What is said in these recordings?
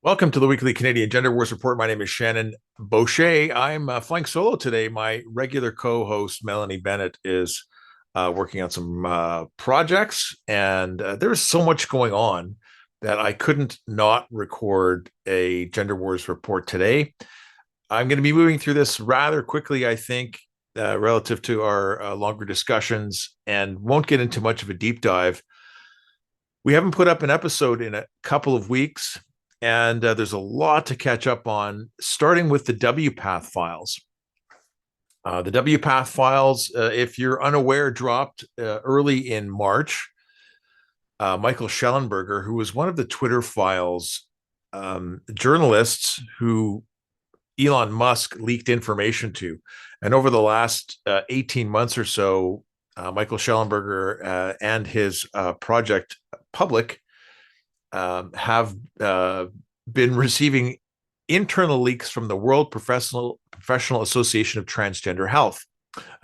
Welcome to the weekly Canadian Gender Wars Report. My name is Shannon Boschy. I'm flying solo today. My regular co-host, Melanie Bennett, is working on some projects, and there's so much going on that I couldn't not record a Gender Wars Report today. I'm going to be moving through this rather quickly, I think, relative to our longer discussions, and won't get into much of a deep dive. We haven't put up an episode in a couple of weeks, and there's a lot to catch up on, starting with the WPATH files. The WPATH files, if you're unaware, dropped early in March. Michael Shellenberger, who was one of the Twitter files journalists who Elon Musk leaked information to. And over the last 18 months or so, Michael Shellenberger and his project Public have been receiving internal leaks from the World Professional Association of Transgender Health.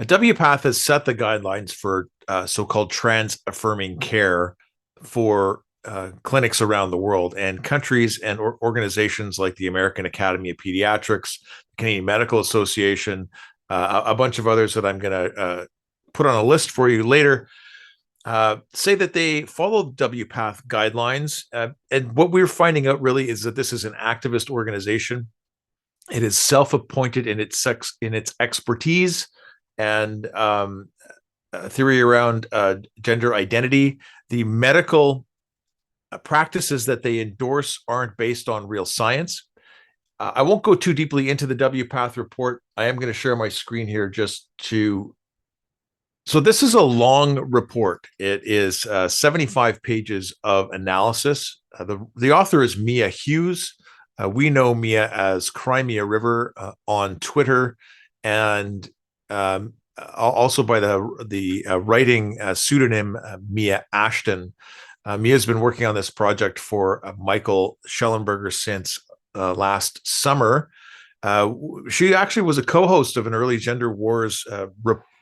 WPATH has set the guidelines for so-called trans-affirming care for clinics around the world, and countries and organizations like the American Academy of Pediatrics, the Canadian Medical Association, a bunch of others that I'm going to put on a list for you later, say that they follow WPATH guidelines. And what we're finding out really is that this is an activist organization. It is self-appointed in its expertise and theory around gender identity. The medical practices that they endorse aren't based on real science. I won't go too deeply into the WPATH report. I am going to share my screen here just to... So this is a long report. It is 75 pages of analysis. The author is Mia Hughes. We know Mia as Crimea River on Twitter, and also by the writing pseudonym Mia Ashton. Mia's been working on this project for Michael Shellenberger since last summer. She actually was a co-host of an early Gender Wars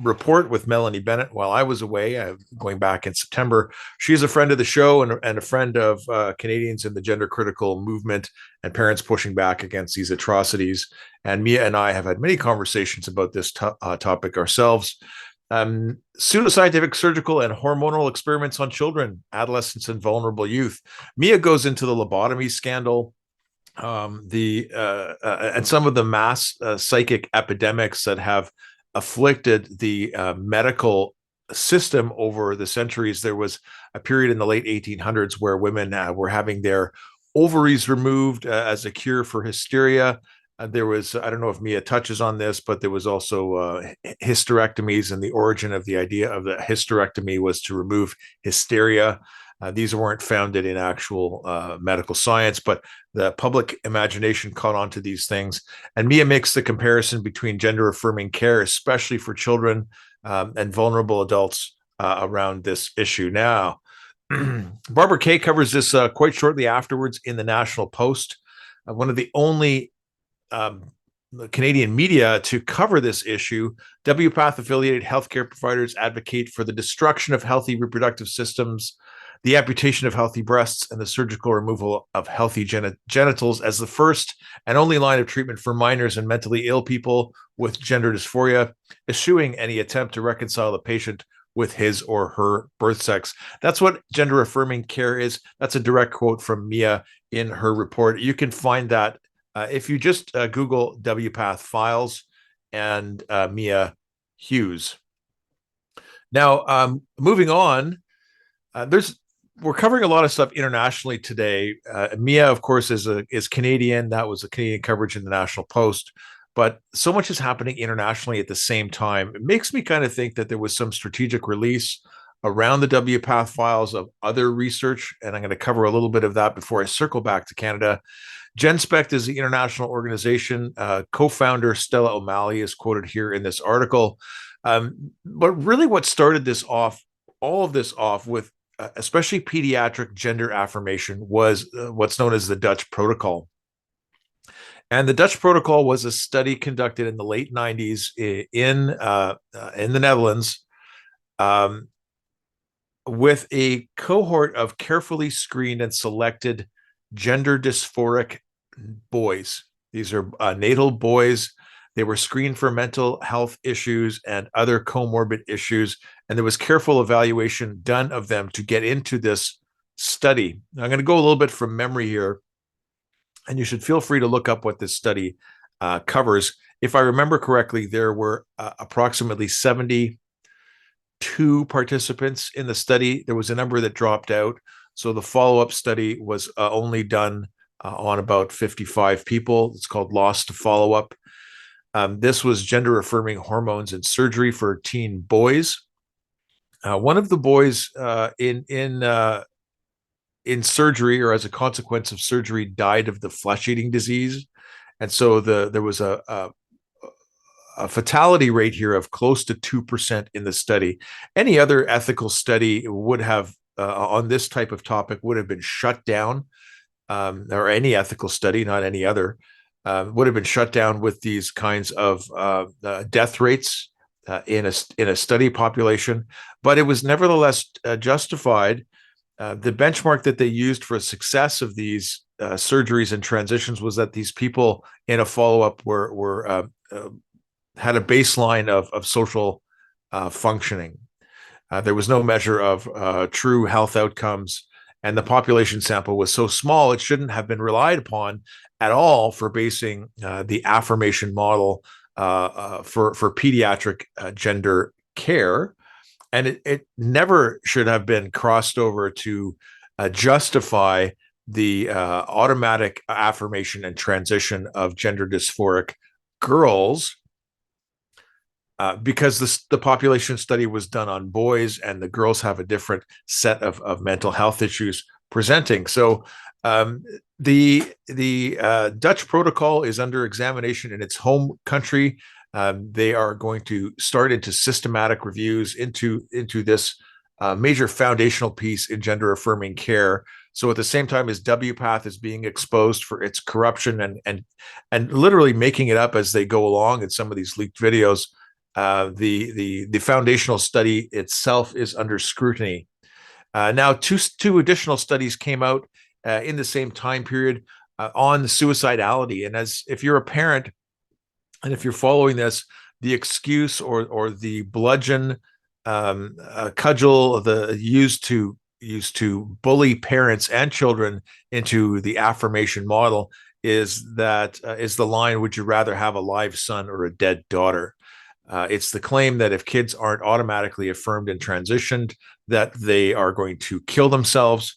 report with Melanie Bennett while I was away, going back in September. She's a friend of the show and a friend of Canadians in the gender critical movement and parents pushing back against these atrocities. And Mia and I have had many conversations about this topic ourselves. Pseudoscientific surgical and hormonal experiments on children, adolescents, and vulnerable youth. Mia goes into the lobotomy scandal, and some of the mass psychic epidemics that have afflicted the medical system over the centuries. There was a period in the late 1800s where women were having their ovaries removed as a cure for hysteria. There was, I don't know if Mia touches on this, but there was also hysterectomies, and the origin of the idea of the hysterectomy was to remove hysteria. These weren't founded in actual medical science, but the public imagination caught on to these things. And Mia makes the comparison between gender-affirming care, especially for children and vulnerable adults around this issue. Now, Barbara Kay covers this quite shortly afterwards in the National Post, one of the only Canadian media to cover this issue. WPATH-affiliated healthcare providers advocate for the destruction of healthy reproductive systems, the amputation of healthy breasts, and the surgical removal of healthy genitals as the first and only line of treatment for minors and mentally ill people with gender dysphoria, eschewing any attempt to reconcile the patient with his or her birth sex. That's what gender-affirming care is. That's a direct quote from Mia in her report. You can find that if you just Google WPATH files and Mia Hughes. Now, moving on, we're covering a lot of stuff internationally today. Mia, of course, is Canadian. That was a Canadian coverage in the National Post. But so much is happening internationally at the same time. It makes me kind of think that there was some strategic release around the WPATH files of other research, and I'm going to cover a little bit of that before I circle back to Canada. Genspect is the international organization. Co-founder Stella O'Malley is quoted here in this article. But really what started all of this off with especially pediatric gender affirmation was what's known as the Dutch Protocol. And the Dutch Protocol was a study conducted in the late 90s in the Netherlands with a cohort of carefully screened and selected gender dysphoric boys. These are natal boys. They were screened for mental health issues and other comorbid issues, and there was careful evaluation done of them to get into this study. Now, I'm going to go a little bit from memory here, and you should feel free to look up what this study covers. If I remember correctly, there were approximately 72 participants in the study. There was a number that dropped out. So the follow-up study was only done on about 55 people. It's called loss to follow-up. This was gender-affirming hormones and surgery for teen boys. One of the boys in surgery, or as a consequence of surgery, died of the flesh-eating disease, and so there was a fatality rate here of close to 2% in the study. Any other ethical study would have on this type of topic would have been shut down, or any ethical study, not any other, would have been shut down with these kinds of death rates in a study population. But it was nevertheless justified. The benchmark that they used for success of these surgeries and transitions was that these people in a follow-up were had a baseline of social functioning. There was no measure of true health outcomes, and the population sample was so small it shouldn't have been relied upon at all for basing the affirmation model for pediatric gender care. And it never should have been crossed over to justify the automatic affirmation and transition of gender dysphoric girls, because the population study was done on boys, and the girls have a different set of mental health issues presenting. So the Dutch protocol is under examination in its home country. They are going to start into systematic reviews into this major foundational piece in gender affirming care. So at the same time as WPATH is being exposed for its corruption and literally making it up as they go along in some of these leaked videos, the foundational study itself is under scrutiny. Now, two additional studies came out in the same time period on suicidality. And if you're a parent, and if you're following this, the excuse or the bludgeon, cudgel used to bully parents and children into the affirmation model is the line, would you rather have a live son or a dead daughter? It's the claim that if kids aren't automatically affirmed and transitioned, that they are going to kill themselves.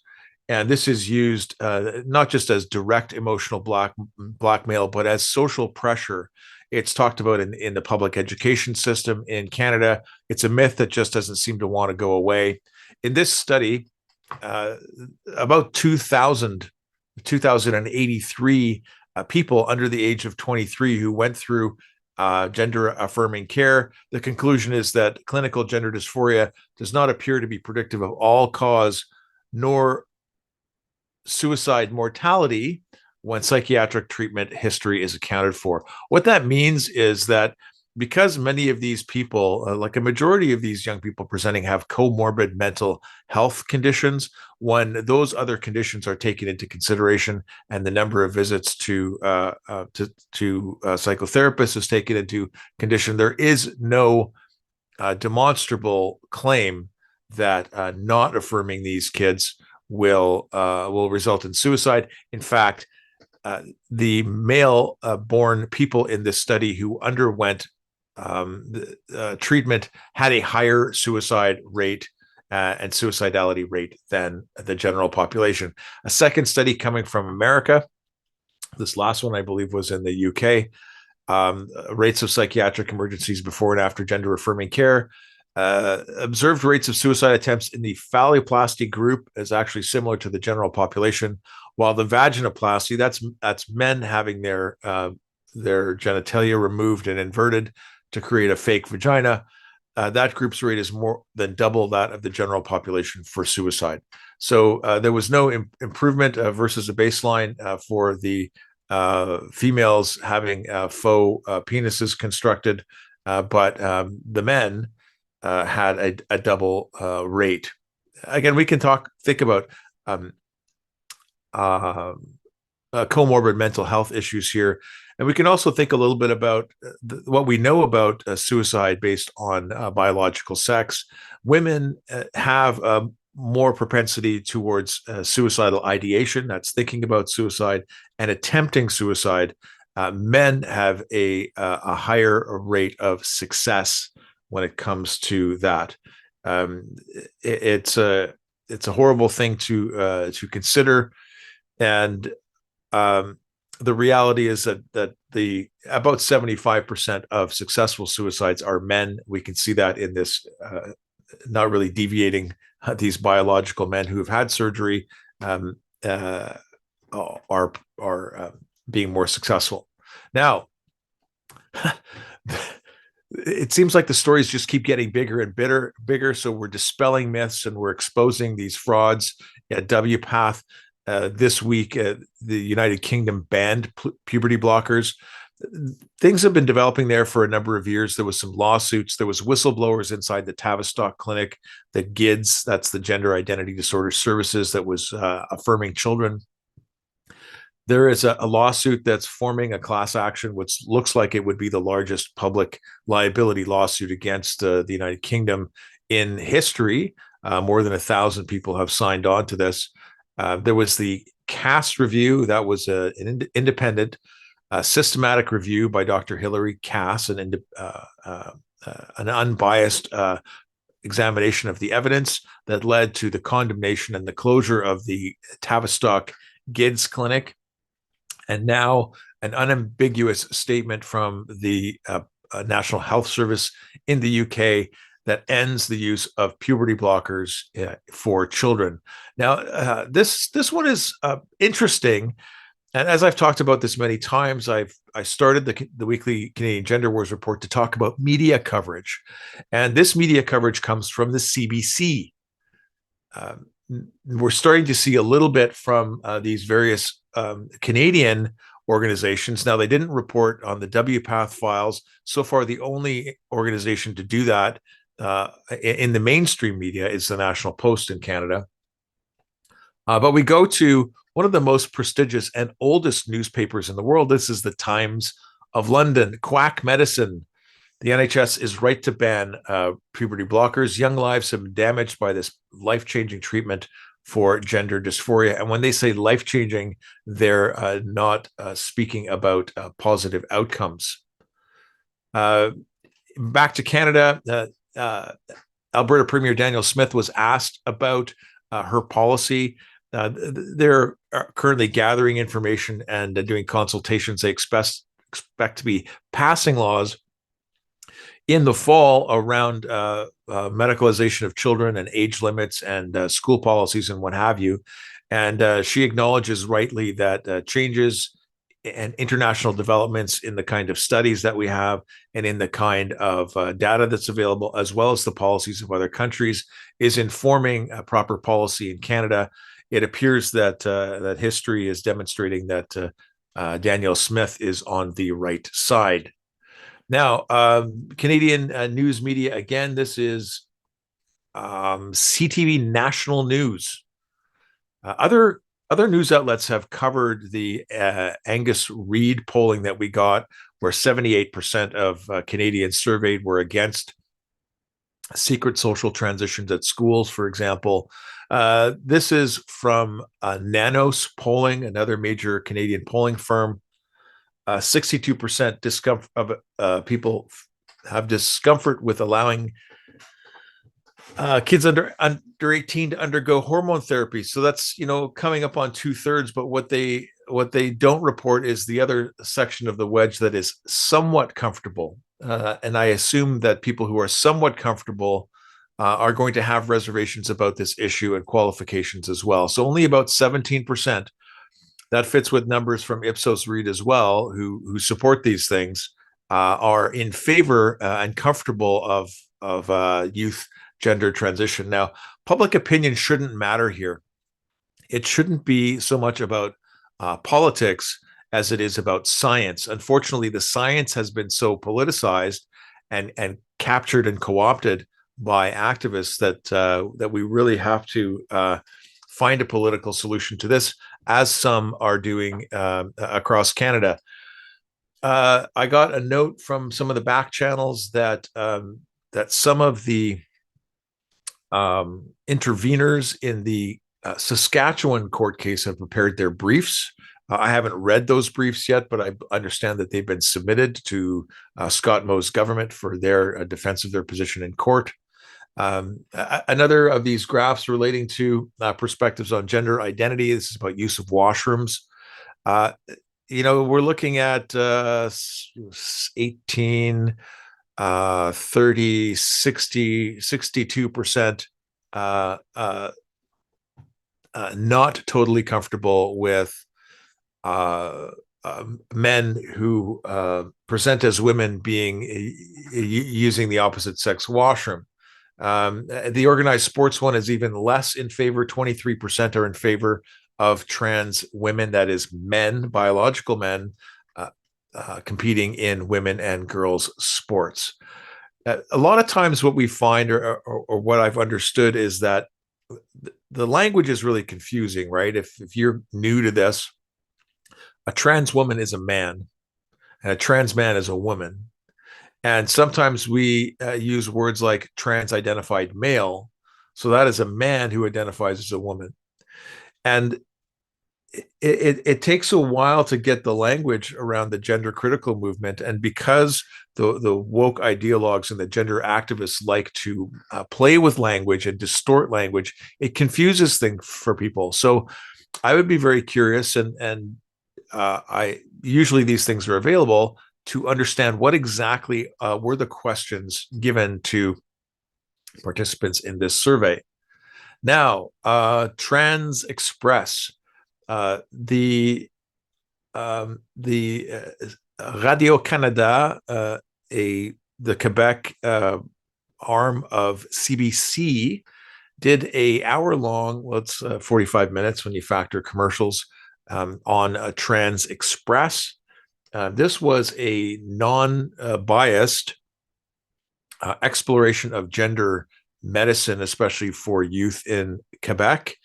And this is used not just as direct emotional blackmail, but as social pressure. It's talked about in the public education system in Canada. It's a myth that just doesn't seem to want to go away. In this study, about 2,083 people under the age of 23 who went through gender affirming care. The conclusion is that clinical gender dysphoria does not appear to be predictive of all cause nor suicide mortality when psychiatric treatment history is accounted for. What that means is that because many of these people, like a majority of these young people presenting, have comorbid mental health conditions, when those other conditions are taken into consideration and the number of visits to psychotherapists is taken into condition, there is no demonstrable claim that not affirming these kids will result in suicide. In fact, the male born people in this study who underwent treatment had a higher suicide rate and suicidality rate than the general population. A second study coming from America, this last one I believe was in the UK, rates of psychiatric emergencies before and after gender affirming care. Observed rates of suicide attempts in the phalloplasty group is actually similar to the general population, while the vaginoplasty, that's men having their genitalia removed and inverted to create a fake vagina, that group's rate is more than double that of the general population for suicide. So there was no improvement versus a baseline for the females having faux penises constructed, but the men had a double rate. Again, we can think about comorbid mental health issues here. And we can also think a little bit about what we know about suicide based on biological sex. Women have more propensity towards suicidal ideation, that's thinking about suicide and attempting suicide. Men have a higher rate of success when it comes to that. It's a horrible thing to consider, and the reality is that the about 75% of successful suicides are men. We can see that in this, not really deviating. These biological men who have had surgery are being more successful. Now, it seems like the stories just keep getting bigger and bigger. So we're dispelling myths and we're exposing these frauds. At WPATH this week, the United Kingdom banned puberty blockers. Things have been developing there for a number of years. There was some lawsuits. There was whistleblowers inside the Tavistock clinic, the GIDS, that's the Gender Identity Disorder Services, that was affirming children. There is a lawsuit that's forming a class action, which looks like it would be the largest public liability lawsuit against the United Kingdom in history. More than 1,000 people have signed on to this. There was the CAST review. That was an independent, systematic review by Dr. Hilary Cass, an unbiased examination of the evidence that led to the condemnation and the closure of the Tavistock GIDS clinic. And now an unambiguous statement from the National Health Service in the UK that ends the use of puberty blockers for children. Now, this one is interesting. And as I've talked about this many times, I started the weekly Canadian Gender Wars report to talk about media coverage. And this media coverage comes from the CBC. We're starting to see a little bit from these various Canadian organizations. Now, they didn't report on the WPATH files. So far, the only organization to do that in the mainstream media is the National Post in Canada. But we go to one of the most prestigious and oldest newspapers in the world. This is the Times of London. Quack medicine. The NHS is right to ban puberty blockers. Young lives have been damaged by this life-changing treatment for gender dysphoria. And when they say life-changing, they're not speaking about positive outcomes. Back to Canada, Alberta Premier Danielle Smith was asked about her policy. They're currently gathering information and doing consultations. They expect to be passing laws in the fall around medicalization of children and age limits and school policies and what have you. And she acknowledges rightly that changes and international developments in the kind of studies that we have and in the kind of data that's available, as well as the policies of other countries, is informing proper policy in Canada. It appears that that history is demonstrating that Danielle Smith is on the right side. Now, Canadian news media, again, this is CTV National News. Other news outlets have covered the Angus Reid polling that we got, where 78% of Canadians surveyed were against secret social transitions at schools, for example. This is from Nanos Polling, another major Canadian polling firm. 62% of people have discomfort with allowing kids under 18 to undergo hormone therapy. So that's, coming up on 2/3. But what they don't report is the other section of the wedge that is somewhat comfortable. And I assume that people who are somewhat comfortable are going to have reservations about this issue and qualifications as well. So only about 17%. That fits with numbers from Ipsos Reid as well, who support these things, are in favor and comfortable of youth gender transition. Now, public opinion shouldn't matter here. It shouldn't be so much about politics as it is about science. Unfortunately, the science has been so politicized and captured and co-opted by activists that we really have to find a political solution to this, as some are doing across Canada. I got a note from some of the back channels that that some of the interveners in the Saskatchewan court case have prepared their briefs. I haven't read those briefs yet, but I understand that they've been submitted to Scott Moe's government for their defense of their position in court. Another of these graphs relating to perspectives on gender identity. This is about use of washrooms. We're looking at 18, 30, 60, 62% not totally comfortable with men who present as women being using the opposite sex washroom. The organized sports one is even less in favor. 23% are in favor of trans women, that is men, biological men, competing in women and girls sports. A lot of times what we find or what I've understood is that the language is really confusing, right? If you're new to this, a trans woman is a man and a trans man is a woman. And sometimes we use words like trans-identified male. So that is a man who identifies as a woman. And it takes a while to get the language around the gender critical movement. And because the woke ideologues and the gender activists like to play with language and distort language, it confuses things for people. So I would be very curious, and I usually these things are available to understand what exactly were the questions given to participants in this survey. Now, Trans Express, the Radio Canada, the Quebec arm of CBC, did a hour-long, well, it's 45 minutes when you factor commercials, on Trans Express. This was a non-biased exploration of gender medicine, especially for youth in Quebec.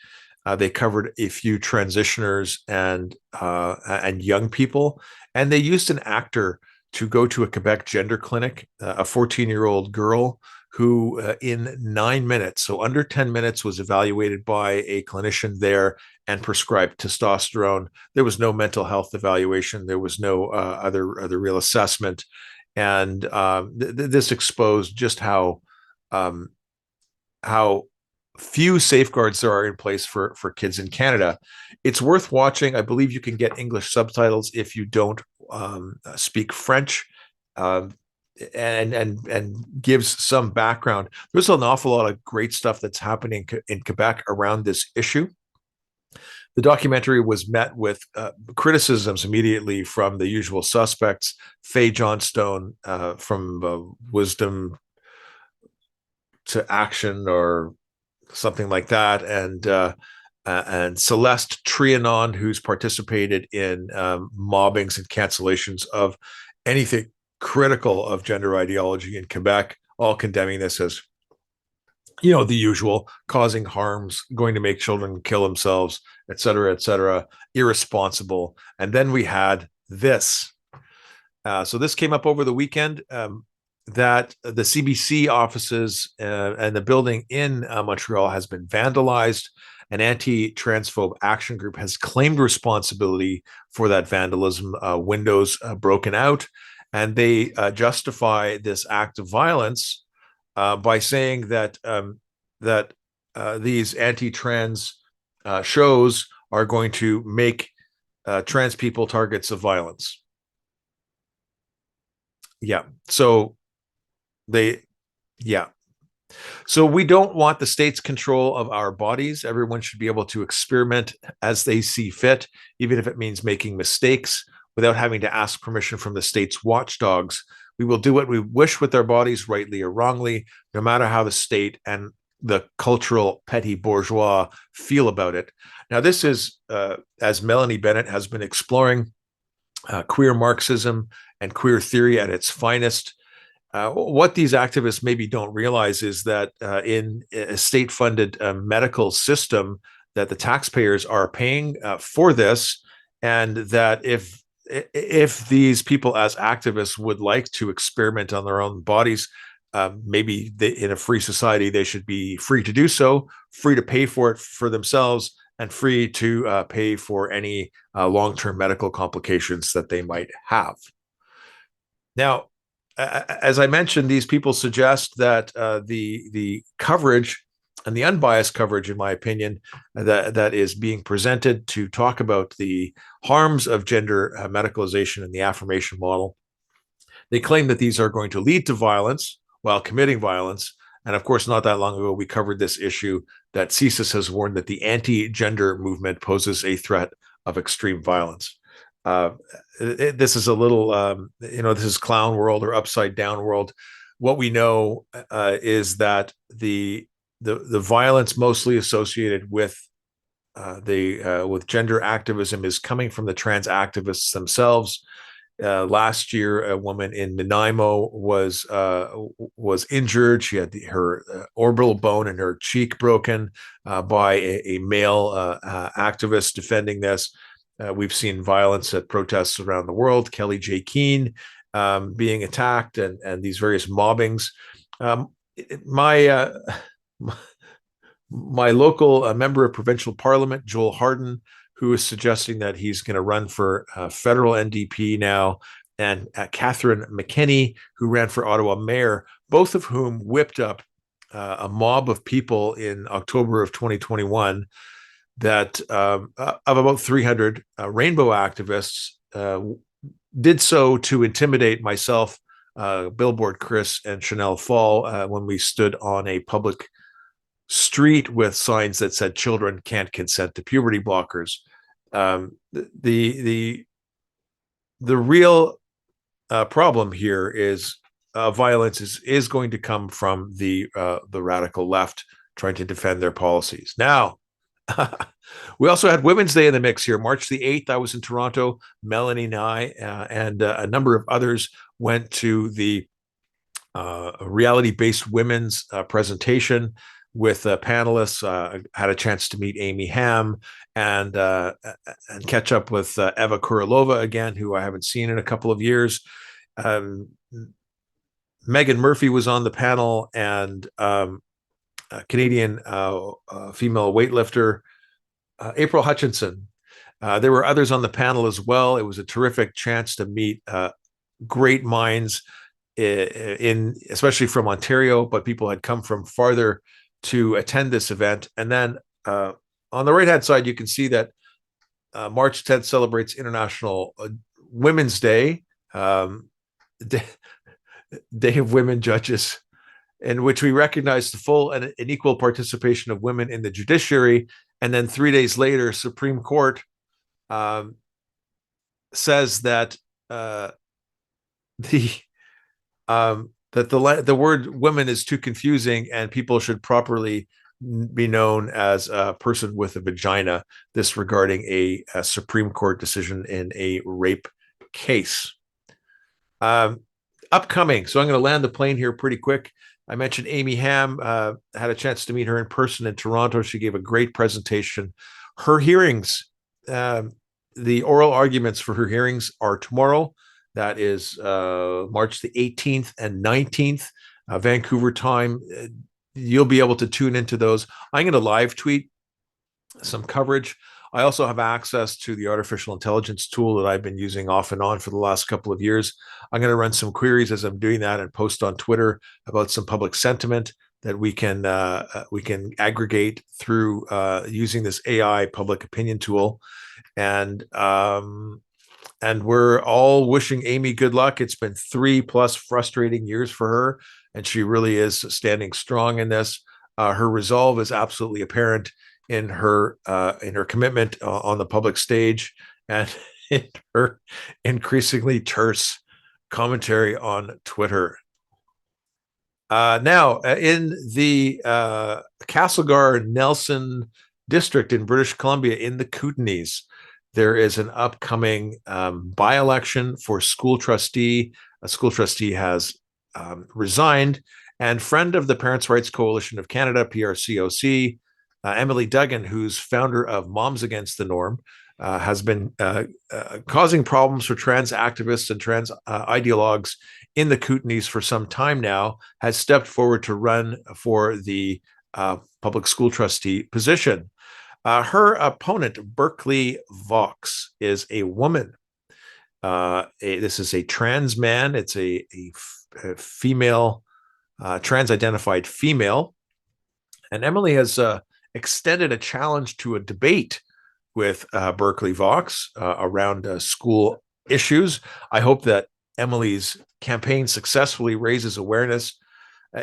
They covered a few transitioners and young people, and they used an actor to go to a Quebec gender clinic, a 14-year-old girl who in 9 minutes, so under 10 minutes, was evaluated by a clinician there and prescribed testosterone. There was no mental health evaluation. There was no other real assessment. And this exposed just how few safeguards there are in place for kids in Canada. It's worth watching. I believe you can get English subtitles if you don't speak French, and gives some background. There's an awful lot of great stuff that's happening in Quebec around this issue. The documentary was met with criticisms immediately from the usual suspects: Faye Johnstone from Wisdom to Action or something like that, and Celeste Trianon, who's participated in mobbings and cancellations of anything critical of gender ideology in Quebec, all condemning this as, the usual, causing harms, going to make children kill themselves, et cetera, irresponsible. And then we had this. So this came up over the weekend, that the CBC offices and the building in Montreal has been vandalized. An anti-transphobe action group has claimed responsibility for that vandalism, windows broken out. And they justify this act of violence by saying that these anti-trans shows are going to make trans people targets of violence. Yeah. So So we don't want the state's control of our bodies. Everyone should be able to experiment as they see fit, even if it means making mistakes, without having to ask permission from the state's watchdogs. We will do what we wish with our bodies, rightly or wrongly, no matter how the state and the cultural petty bourgeois feel about it. Now, this is, as Melanie Bennett has been exploring, queer Marxism and queer theory at its finest. What these activists maybe don't realize is that in a state-funded medical system, that the taxpayers are paying for this, and that if these people as activists would like to experiment on their own bodies, maybe in a free society, they should be free to do so, free to pay for it for themselves, and free to pay for any long-term medical complications that they might have. Now, as I mentioned, these people suggest that the coverage and the unbiased coverage, in my opinion, that is being presented to talk about the harms of gender medicalization and the affirmation model, they claim that these are going to lead to violence while committing violence. And of course, not that long ago, we covered this issue that CSIS has warned that the anti-gender movement poses a threat of extreme violence. This is a little, this is clown world or upside down world. What we know is that the violence mostly associated with with gender activism is coming from the trans activists themselves. Last year, a woman in Nanaimo was injured. She had her orbital bone in her cheek broken by a male activist defending this. We've seen violence at protests around the world. Kelly J. Keane being attacked, and these various mobbings. My local member of provincial parliament, Joel Harden, who is suggesting that he's going to run for federal NDP now, and Catherine McKinney, who ran for Ottawa mayor, both of whom whipped up a mob of people in October of 2021 that of about 300 rainbow activists did so to intimidate myself, Billboard Chris, and Chanel Fall when we stood on a public street with signs that said children can't consent to puberty blockers. The real problem here is violence is going to come from the radical left trying to defend their policies. Now, we also had Women's Day in the mix here. March the 8th, I was in Toronto. Melanie and I and a number of others went to the reality-based women's presentation with panelists. Had a chance to meet Amy Hamm and catch up with Eva Kurilova again, who I haven't seen in a couple of years. Megan Murphy was on the panel, and Canadian female weightlifter April Hutchinson. There were others on the panel as well. It was a terrific chance to meet great minds especially from Ontario, but people had come from farther to attend this event. And then on the right-hand side, you can see that March 10th celebrates International Women's Day, Day of Women Judges, in which we recognize the full and equal participation of women in the judiciary. And then 3 days later, Supreme Court says that the word women is too confusing and people should properly be known as a person with a vagina, this regarding a Supreme Court decision in a rape case. Upcoming, so I'm going to land the plane here pretty quick. I mentioned Amy Hamm, had a chance to meet her in person in Toronto. She gave a great presentation. Her hearings, the oral arguments for her hearings are tomorrow. That is March the 18th and 19th, Vancouver time. You'll be able to tune into those. I'm going to live tweet some coverage. I also have access to the artificial intelligence tool that I've been using off and on for the last couple of years. I'm going to run some queries as I'm doing that and post on Twitter about some public sentiment that we can aggregate through using this AI public opinion tool. And we're all wishing Amy good luck. It's been 3+ frustrating years for her, and she really is standing strong in this. Her resolve is absolutely apparent in her commitment on the public stage and in her increasingly terse commentary on Twitter. Now, in the Castlegar Nelson district in British Columbia, in the Kootenays, there is an upcoming by-election for school trustee. A school trustee has resigned, and friend of the Parents' Rights Coalition of Canada, PRCOC, Emily Duggan, who's founder of Moms Against the Norm, has been causing problems for trans activists and trans ideologues in the Kootenays for some time now, has stepped forward to run for the public school trustee position. Her opponent, Berkeley Vox, is a woman. This is a trans man. It's a female, trans-identified female. And Emily has extended a challenge to a debate with Berkeley Vox around school issues. I hope that Emily's campaign successfully raises awareness.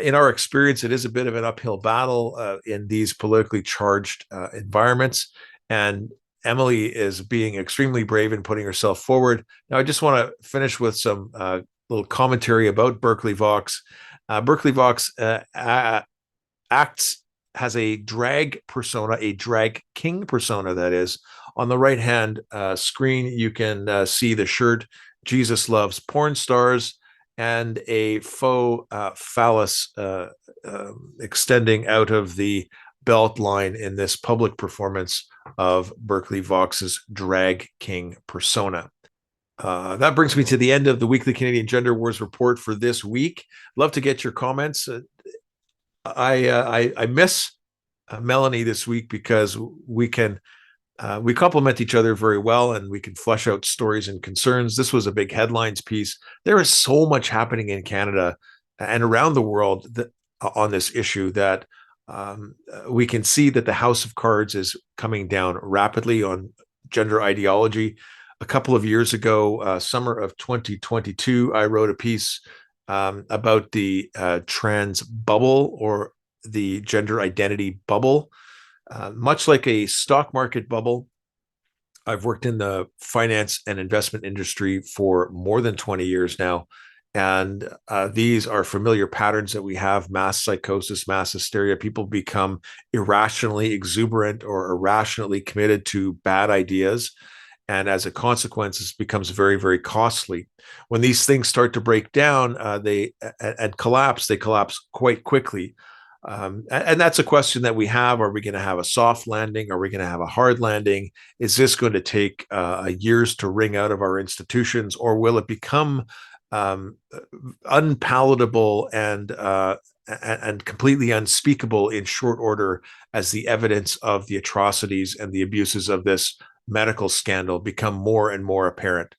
In our experience, it is a bit of an uphill battle in these politically charged environments. And Emily is being extremely brave in putting herself forward. Now, I just want to finish with some little commentary about Berkeley Vox. Berkeley Vox has a drag persona, a drag king persona, that is. On the right-hand screen, you can see the shirt, Jesus Loves Porn Stars, and a faux phallus extending out of the belt line in this public performance of Berkeley Vox's drag king persona. That brings me to the end of the Weekly Canadian Gender Wars Report for this week. Love to get your comments. I miss Melanie this week because we complement each other very well, and we can flesh out stories and concerns. This was a big headlines piece. There is so much happening in Canada and around the world on this issue that we can see that the house of cards is coming down rapidly on gender ideology. A couple of years ago, summer of 2022, I wrote a piece about the trans bubble, or the gender identity bubble. Much like a stock market bubble, I've worked in the finance and investment industry for more than 20 years now. And these are familiar patterns that we have: mass psychosis, mass hysteria. People become irrationally exuberant or irrationally committed to bad ideas. And as a consequence, it becomes very, very costly. When these things start to break down, they collapse quite quickly. And that's a question that we have. Are we going to have a soft landing? Are we going to have a hard landing? Is this going to take years to wring out of our institutions, or will it become unpalatable and completely unspeakable in short order as the evidence of the atrocities and the abuses of this medical scandal become more and more apparent?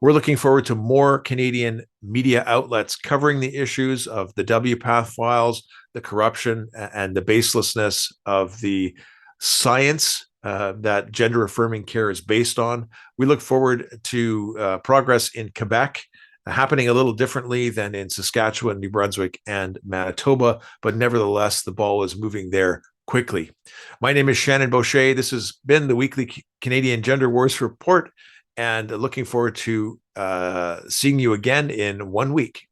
We're looking forward to more Canadian media outlets covering the issues of the WPATH Files, the corruption, and the baselessness of the science that gender affirming care is based on. We look forward to progress in Quebec, happening a little differently than in Saskatchewan, New Brunswick, and Manitoba, but nevertheless, the ball is moving there quickly. My name is Shannon Boschy. This has been the Weekly Canadian Gender Wars Report, and looking forward to seeing you again in 1 week.